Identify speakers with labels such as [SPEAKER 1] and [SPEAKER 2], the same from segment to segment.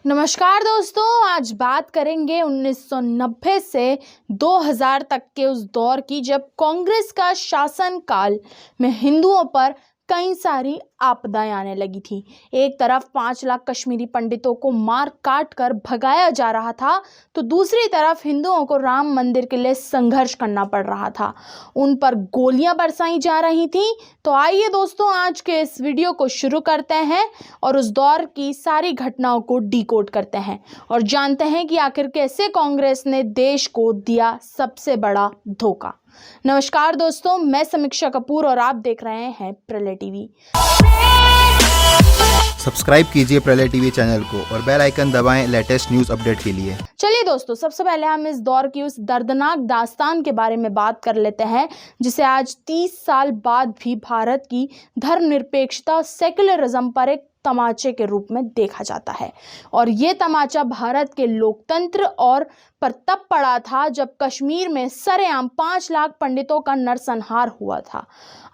[SPEAKER 1] नमस्कार दोस्तों, आज बात करेंगे 1990 से 2000 तक के उस दौर की जब कांग्रेस का शासनकाल में हिंदुओं पर कई सारी आपदाएं आने लगी थी। एक तरफ 5 लाख कश्मीरी पंडितों को मार काट कर भगाया जा रहा था, तो दूसरी तरफ हिंदुओं को राम मंदिर के लिए संघर्ष करना पड़ रहा था। उन पर गोलियां बरसाई जा रही थी। तो आइए दोस्तों, आज के इस वीडियो को शुरू करते हैं और उस दौर की सारी घटनाओं को डिकोड करते हैं और जानते हैं कि आखिर कैसे कांग्रेस ने देश को दिया सबसे बड़ा धोखा। नमस्कार दोस्तों, मैं समीक्षा कपूर और आप देख रहे हैं प्रलय टीवी।
[SPEAKER 2] सब्सक्राइब कीजिए प्रलय टीवी चैनल को और बेल आइकन दबाएं लेटेस्ट न्यूज अपडेट के लिए।
[SPEAKER 1] चलिए दोस्तों, सबसे पहले हम इस दौर की उस दर्दनाक दास्तान के बारे में बात कर लेते हैं जिसे आज 30 साल बाद भी भारत की धर्मनिरपेक्षता सेक्युलरिज्म पर एक तमाचे के रूप में देखा जाता है। और ये तमाचा भारत के लोकतंत्र और पर तब पड़ा था जब कश्मीर में सरेआम 5 लाख पंडितों का नरसंहार हुआ था।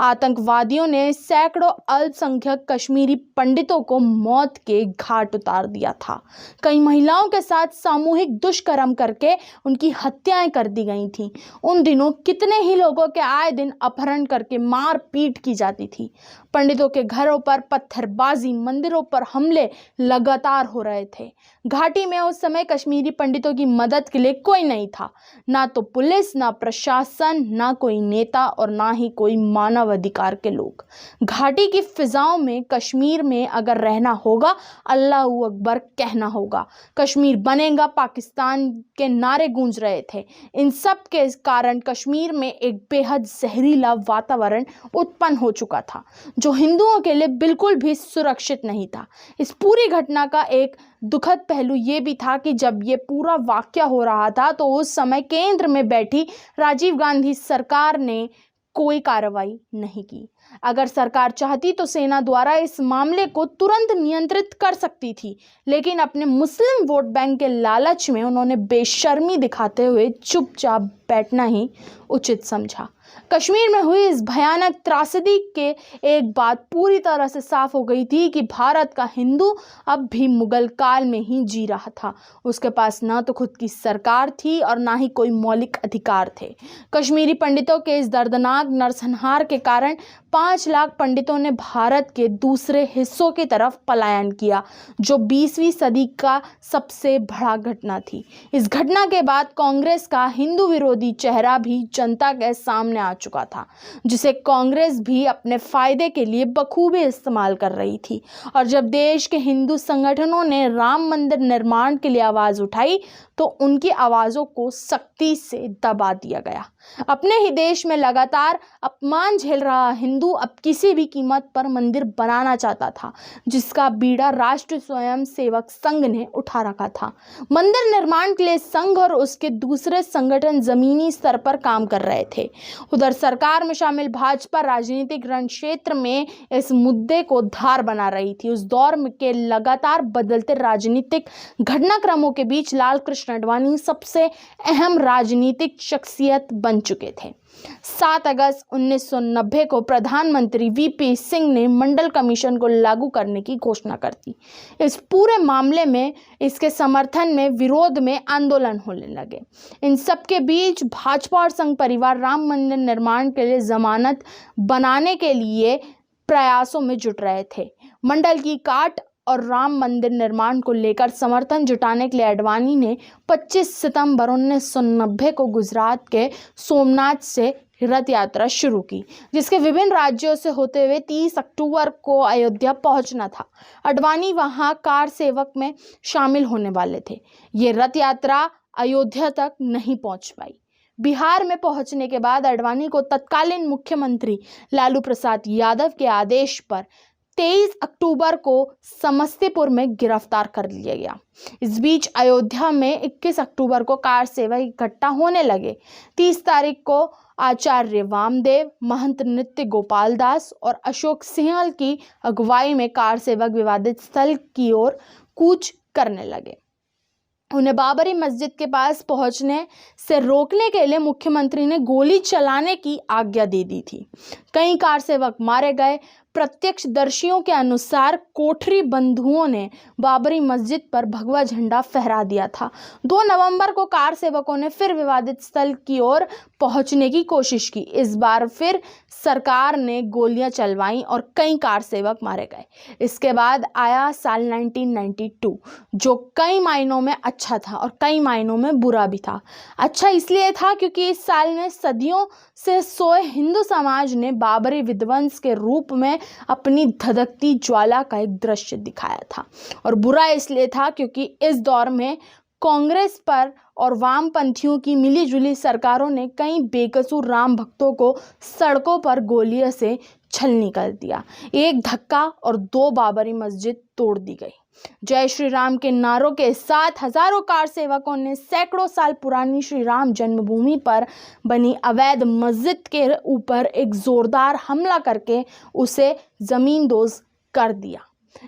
[SPEAKER 1] आतंकवादियों ने सैकड़ों अल्पसंख्यक कश्मीरी पंडितों को मौत के घाट उतार दिया था। कई महिलाओं के साथ सामूहिक दुष्कर्म करके उनकी हत्याएं कर दी गई थीं। उन दिनों कितने ही लोगों के आए दिन अपहरण करके मार पीट की जाती थी। पंडितों के घरों पर पत्थरबाजी, मंदिरों पर हमले लगातार हो रहे थे। घाटी में उस समय कश्मीरी पंडितों की मदद के लिए कोई नहीं था, ना तो पुलिस, ना प्रशासन, ना कोई नेता और ना ही कोई मानव अधिकार के लोग। घाटी की फिजाओं में कश्मीर में अगर रहना होगा, अल्लाह अकबर कहना होगा। कश्मीर बनेगा पाकिस्तान के नारे गूंज रहे थे। इन सब के कारण कश्मीर में एक बेहद जहरीला वातावरण उत्पन्न हो चुका था जो हिंदुओं के लिए बिल्कुल भी सुरक्षित नहीं था। इस पूरी घटना का एक दुखद पहलू ये भी था कि जब ये पूरा वाकया हो रहा था तो उस समय केंद्र में बैठी राजीव गांधी सरकार ने कोई कार्रवाई नहीं की। अगर सरकार चाहती तो सेना द्वारा इस मामले को तुरंत नियंत्रित कर सकती थी, लेकिन अपने मुस्लिम वोट बैंक के लालच में उन्होंने बेशर्मी दिखाते हुए चुपचाप बैठना ही उचित समझा। कश्मीर में हुई इस भयानक त्रासदी के एक बात पूरी तरह से साफ हो गई थी कि भारत का हिंदू अब भी मुगल काल में ही जी रहा था। उसके पास ना तो खुद की सरकार थी और ना ही कोई मौलिक अधिकार थे। कश्मीरी पंडितों के इस दर्दनाक नरसंहार के कारण 5 लाख पंडितों ने भारत के दूसरे हिस्सों की तरफ पलायन किया, जो 20वीं सदी का सबसे बड़ा घटना थी। इस घटना के बाद कांग्रेस का हिंदू विरोधी चेहरा भी जनता के सामने आ चुका था, जिसे कांग्रेस भी अपने फायदे के लिए बखूबी इस्तेमाल कर रही थी। और जब देश के हिंदू संगठनों ने राम मंदिर निर्माण के लिए आवाज उठाई तो उनकी आवाजों को सख्ती से दबा दिया गया। अपने ही देश में लगातार अपमान झेल रहा हिंदू अब किसी भी कीमत पर मंदिर बनाना चाहता था, जिसका बीड़ा राष्ट्रीय स्वयं सेवक संघ ने उठा रखा था। मंदिर निर्माण के लिए संघ और उसके दूसरे संगठन जमीनी स्तर पर काम कर रहे थे। उधर सरकार में शामिल भाजपा राजनीतिक रण क्षेत्र में इस मुद्दे को धार बना रही थी। उस दौर के लगातार बदलते राजनीतिक घटनाक्रमों के बीच लाल कृष्ण आडवाणी सबसे अहम राजनीतिक शख्सियत बन चुके थे। 7 अगस्त 1990 को प्रधानमंत्री वीपी सिंह ने मंडल कमीशन को लागू करने की घोषणा कर दी। इस पूरे मामले में इसके समर्थन में विरोध में आंदोलन होने लगे। इन सब के बीच भाजपा और संघ परिवार राम मंदिर निर्माण के लिए जमानत बनाने के लिए प्रयासों में जुट रहे थे। मंडल की काट और राम मंदिर निर्माण को लेकर समर्थन जुटाने के लिए आडवाणी ने 25 सितंबर 1990 को गुजरात के सोमनाथ से रथ यात्रा शुरू की, जिसके विभिन्न राज्यों से होते हुए 30 अक्टूबर को अयोध्या पहुंचना था। आडवाणी वहां कार सेवक में शामिल होने वाले थे। ये रथ यात्रा अयोध्या तक नहीं पहुंच पाई। बिहार में पहुंचने के बाद आडवाणी को तत्कालीन मुख्यमंत्री लालू प्रसाद यादव के आदेश पर 23 अक्टूबर को समस्तीपुर में गिरफ्तार कर लिया गया। इस बीच अयोध्या में 21 अक्टूबर को कार सेवक इकट्ठा होने लगे। 30 तारीख को आचार्य वामदेव, महंत नृत्य गोपाल दास और अशोक सिंहल की अगुवाई में कार सेवक विवादित स्थल की ओर कूच करने लगे। उन्हें बाबरी मस्जिद के पास पहुंचने से रोकने के लिए मुख्यमंत्री ने गोली चलाने की आज्ञा दे दी थी। कई कार सेवक मारे गए। प्रत्यक्षदर्शियों के अनुसार कोठरी बंधुओं ने बाबरी मस्जिद पर भगवा झंडा फहरा दिया था। 2 नवंबर को कार सेवकों ने फिर विवादित स्थल की ओर पहुंचने की कोशिश की। इस बार फिर सरकार ने गोलियां चलवाईं और कई कार सेवक मारे गए। इसके बाद आया साल 1992, जो कई मायनों में अच्छा था और कई मायनों में बुरा भी था। अच्छा इसलिए था क्योंकि इस साल में सदियों से सोए हिंदू समाज ने बाबरी विध्वंस के रूप में अपनी धधकती ज्वाला का एक दृश्य दिखाया था, और बुरा इसलिए था क्योंकि इस दौर में कांग्रेस पर और वामपंथियों की मिलीजुली सरकारों ने कई बेकसूर राम भक्तों को सड़कों पर गोलियों से छलनी कर दिया। एक धक्का और 2 बाबरी मस्जिद तोड़ दी गई। जय श्री राम के नारों के साथ हजारों कार सेवकों ने सैकड़ों साल पुरानी श्री राम जन्मभूमि पर बनी अवैध मस्जिद के ऊपर एक जोरदार हमला करके उसे जमींदोज कर दिया।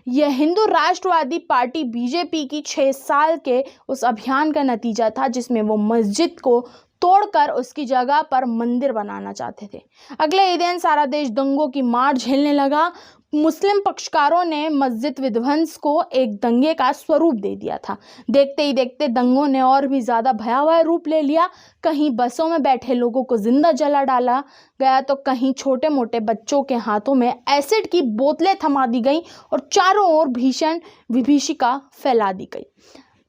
[SPEAKER 1] यह हिंदू राष्ट्रवादी पार्टी बीजेपी की 6 साल के उस अभियान का नतीजा था, जिसमें वो मस्जिद को तोड़कर उसकी जगह पर मंदिर बनाना चाहते थे। अगले ही दिन सारा देश दंगों की मार झेलने लगा। मुस्लिम पक्षकारों ने मस्जिद विध्वंस को एक दंगे का स्वरूप दे दिया था। देखते ही देखते दंगों ने और भी ज़्यादा भयावह रूप ले लिया। कहीं बसों में बैठे लोगों को जिंदा जला डाला गया, तो कहीं छोटे मोटे बच्चों के हाथों में एसिड की बोतलें थमा दी गई और चारों ओर भीषण विभीषिका फैला दी गई।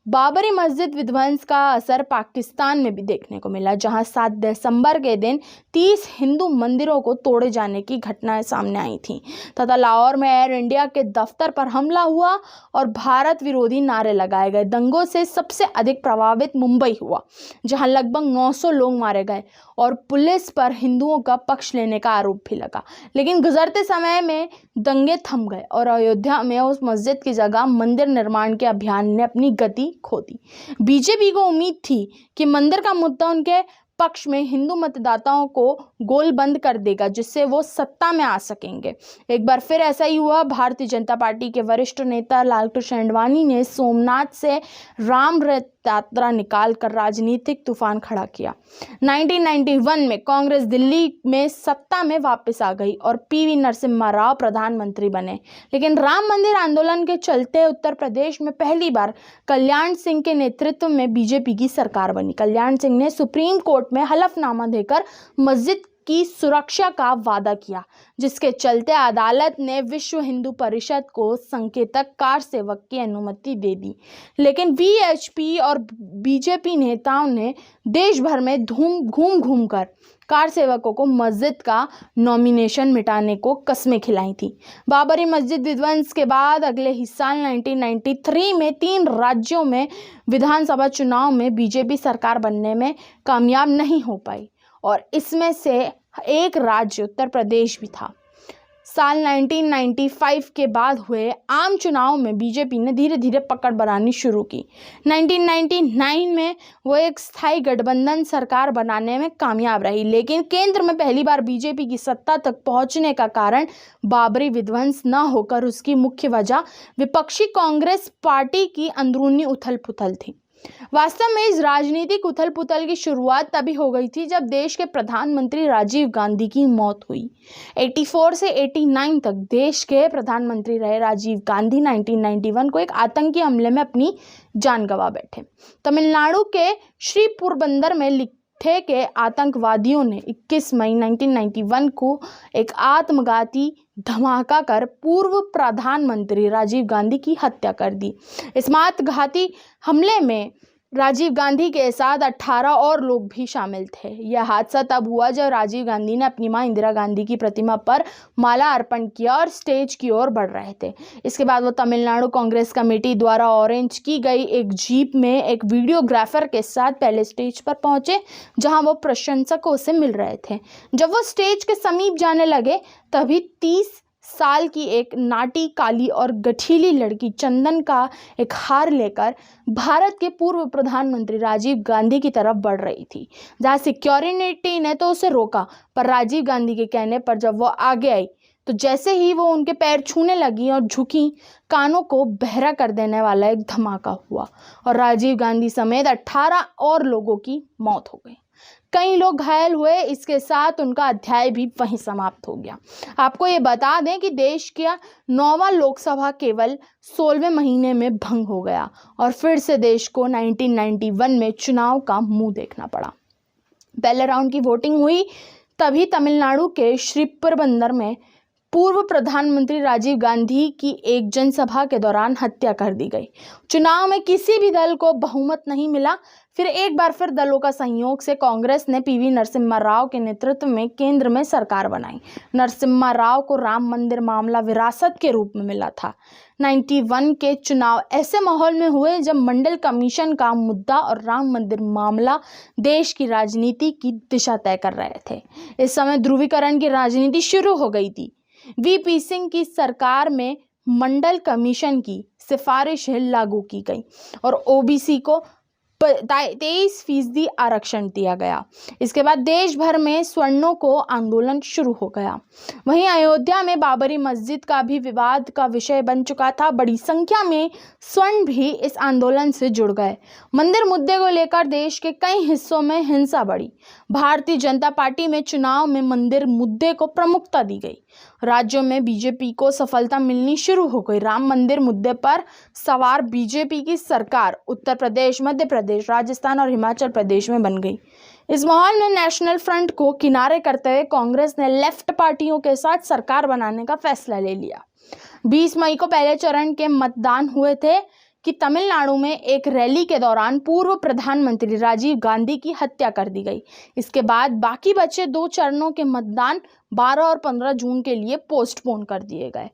[SPEAKER 1] बाबरी मस्जिद विध्वंस का असर पाकिस्तान में भी देखने को मिला, जहां 7 दिसंबर के दिन 30 हिंदू मंदिरों को तोड़े जाने की घटनाएं सामने आई थीं तथा लाहौर में एयर इंडिया के दफ्तर पर हमला हुआ और भारत विरोधी नारे लगाए गए। दंगों से सबसे अधिक प्रभावित मुंबई हुआ, जहां लगभग 900 लोग मारे गए और पुलिस पर हिंदुओं का पक्ष लेने का आरोप भी लगा। लेकिन गुजरते समय में दंगे थम गए और अयोध्या में उस मस्जिद की जगह मंदिर निर्माण के अभियान ने अपनी गति खो दी। बीजेपी को उम्मीद थी कि मंदिर का मुद्दा उनके पक्ष में हिंदू मतदाताओं को गोलबंद कर देगा, जिससे वो सत्ता में आ सकेंगे। एक बार फिर ऐसा ही हुआ। भारतीय जनता पार्टी के वरिष्ठ नेता लालकृष्ण आडवाणी ने सोमनाथ से राम रथ यात्रा निकालकर राजनीतिक तूफान खड़ा किया। 1991 में कांग्रेस दिल्ली में सत्ता में वापस आ गई और पीवी नरसिम्हा राव प्रधानमंत्री बने। लेकिन राम मंदिर आंदोलन के चलते उत्तर प्रदेश में पहली बार कल्याण सिंह के नेतृत्व में बीजेपी की सरकार बनी। कल्याण सिंह ने सुप्रीम कोर्ट में हलफनामा देकर मस्जिद की सुरक्षा का वादा किया, जिसके चलते अदालत ने विश्व हिंदू परिषद को संकेतक कार सेवक की अनुमति दे दी। लेकिन वीएचपी और बीजेपी नेताओं ने देश भर में घूम कर कार सेवकों को मस्जिद का नॉमिनेशन मिटाने को कस्में खिलाई थी। बाबरी मस्जिद विध्वंस के बाद अगले ही साल 1993 में 3 राज्यों में विधानसभा चुनाव में बीजेपी सरकार बनने में कामयाब नहीं हो पाई और इसमें से एक राज्य उत्तर प्रदेश भी था। साल 1995 के बाद हुए आम चुनाव में बीजेपी ने धीरे धीरे पकड़ बनानी शुरू की। 1999 में वो एक स्थायी गठबंधन सरकार बनाने में कामयाब रही, लेकिन केंद्र में पहली बार बीजेपी की सत्ता तक पहुंचने का कारण बाबरी विध्वंस न होकर उसकी मुख्य वजह विपक्षी कांग्रेस पार्टी की अंदरूनी उथल पुथल थी। वास्तव में इस राजनीतिक उथल पुथल की शुरुआत तभी हो गई थी जब देश के प्रधानमंत्री राजीव गांधी की मौत हुई। 84 से 89 तक देश के प्रधानमंत्री रहे राजीव गांधी 1991 को एक आतंकी हमले में अपनी जान गंवा बैठे। तमिलनाडु के श्री पोरबंदर में लिट्टे के आतंकवादियों ने 21 मई 1991 को एक आत्मघाती धमाका कर पूर्व प्रधानमंत्री राजीव गांधी की हत्या कर दी। इस आत्मघाती हमले में राजीव गांधी के साथ 18 और लोग भी शामिल थे। यह हादसा तब हुआ जब राजीव गांधी ने अपनी मां इंदिरा गांधी की प्रतिमा पर माला अर्पण किया और स्टेज की ओर बढ़ रहे थे। इसके बाद वो तमिलनाडु कांग्रेस कमेटी द्वारा अरेंज की गई एक जीप में एक वीडियोग्राफर के साथ पहले स्टेज पर पहुंचे, जहां वो प्रशंसकों से मिल रहे थे। जब वो स्टेज के समीप जाने लगे तभी 30 साल की एक नाटी, काली और गठीली लड़की चंदन का एक हार लेकर भारत के पूर्व प्रधानमंत्री राजीव गांधी की तरफ बढ़ रही थी। जहां सिक्योरिटी ने तो उसे रोका, पर राजीव गांधी के कहने पर जब वो आगे आई तो जैसे ही वो उनके पैर छूने लगी और झुकी, कानों को बहरा कर देने वाला एक धमाका हुआ और राजीव गांधी समेत 18 और लोगों की मौत हो गई। कई लोग घायल हुए, इसके साथ उनका अध्याय भी वहीं समाप्त हो गया। आपको ये बता दें कि देश का 9वां लोकसभा केवल 16वें महीने में भंग हो गया और फिर से देश को 1991 में चुनाव का मुंह देखना पड़ा। पहले राउंड की वोटिंग हुई, तभी तमिलनाडु के श्रीपेरुंबंदर में पूर्व प्रधानमंत्री राजीव गांधी की एक जनसभा के दौरान हत्या कर दी गई। चुनाव में किसी भी दल को बहुमत नहीं मिला। फिर एक बार फिर दलों का संयोग से कांग्रेस ने पीवी नरसिम्हा राव के नेतृत्व में केंद्र में सरकार बनाई। नरसिम्हा राव को राम मंदिर मामला विरासत के रूप में मिला था। 91 के चुनाव ऐसे माहौल में हुए जब मंडल कमीशन का मुद्दा और राम मंदिर मामला देश की राजनीति की दिशा तय कर रहे थे। इस समय ध्रुवीकरण की राजनीति शुरू हो गई थी। वीपी सिंह की सरकार में मंडल कमीशन की सिफारिशें लागू की गई और ओबीसी को 23% आरक्षण दिया गया। इसके बाद देश भर में स्वर्णों को आंदोलन शुरू हो गया। वहीं अयोध्या में बाबरी मस्जिद का भी विवाद का विषय बन चुका था। बड़ी संख्या में स्वर्ण भी इस आंदोलन से जुड़ गए। मंदिर मुद्दे को लेकर देश के कई हिस्सों में हिंसा बढ़ी। भारतीय जनता पार्टी में चुनाव में मंदिर मुद्दे को प्रमुखता दी गई। राज्यों में बीजेपी को सफलता मिलनी शुरू हो गई। राम मंदिर मुद्दे पर सवार बीजेपी की सरकार उत्तर प्रदेश, मध्य प्रदेश, राजस्थान और हिमाचल प्रदेश में बन गई। इस माहौल में नेशनल फ्रंट को किनारे करते हुए कांग्रेस ने लेफ्ट पार्टियों के साथ सरकार बनाने का फैसला ले लिया। 20 मई को पहले चरण के मतदान हुए थे कि तमिलनाडु में एक रैली के दौरान पूर्व प्रधानमंत्री राजीव गांधी की हत्या कर दी गई। इसके बाद बाकी बचे 2 चरणों के मतदान 12 और 15 जून के लिए पोस्टपोन कर दिए गए।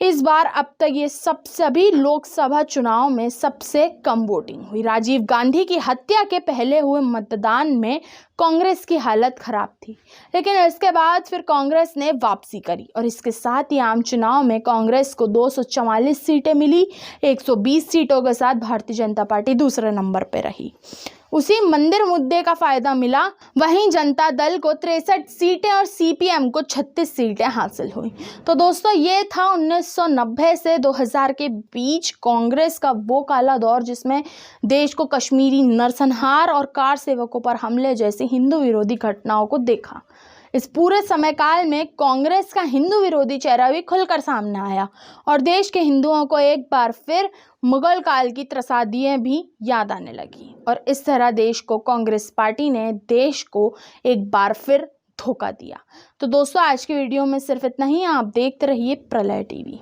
[SPEAKER 1] इस बार अब तक ये सभी लोकसभा चुनाव में सबसे कम वोटिंग हुई। राजीव गांधी की हत्या के पहले हुए मतदान में कांग्रेस की हालत खराब थी, लेकिन इसके बाद फिर कांग्रेस ने वापसी करी और इसके साथ ही आम चुनाव में कांग्रेस को 244 सीटें मिली। 120 सीटों के साथ भारतीय जनता पार्टी दूसरे नंबर पर रही। उसी मंदिर मुद्दे का फायदा मिला। वहीं जनता दल को 63 सीटें और सीपीएम को 36 सीटें हासिल हुई। तो दोस्तों, ये था 1990 से 2000 के बीच कांग्रेस का वो काला दौर जिसमें देश को कश्मीरी नरसंहार और कार सेवकों पर हमले जैसी हिंदू विरोधी घटनाओं को देखा। इस पूरे समय काल में कांग्रेस का हिंदू विरोधी चेहरा भी खुलकर सामने आया और देश के हिंदुओं को एक बार फिर मुगल काल की त्रसादियां भी याद आने लगी और इस तरह देश को कांग्रेस पार्टी ने देश को एक बार फिर धोखा दिया। तो दोस्तों, आज की वीडियो में सिर्फ इतना ही। आप देखते रहिए प्रलय टीवी।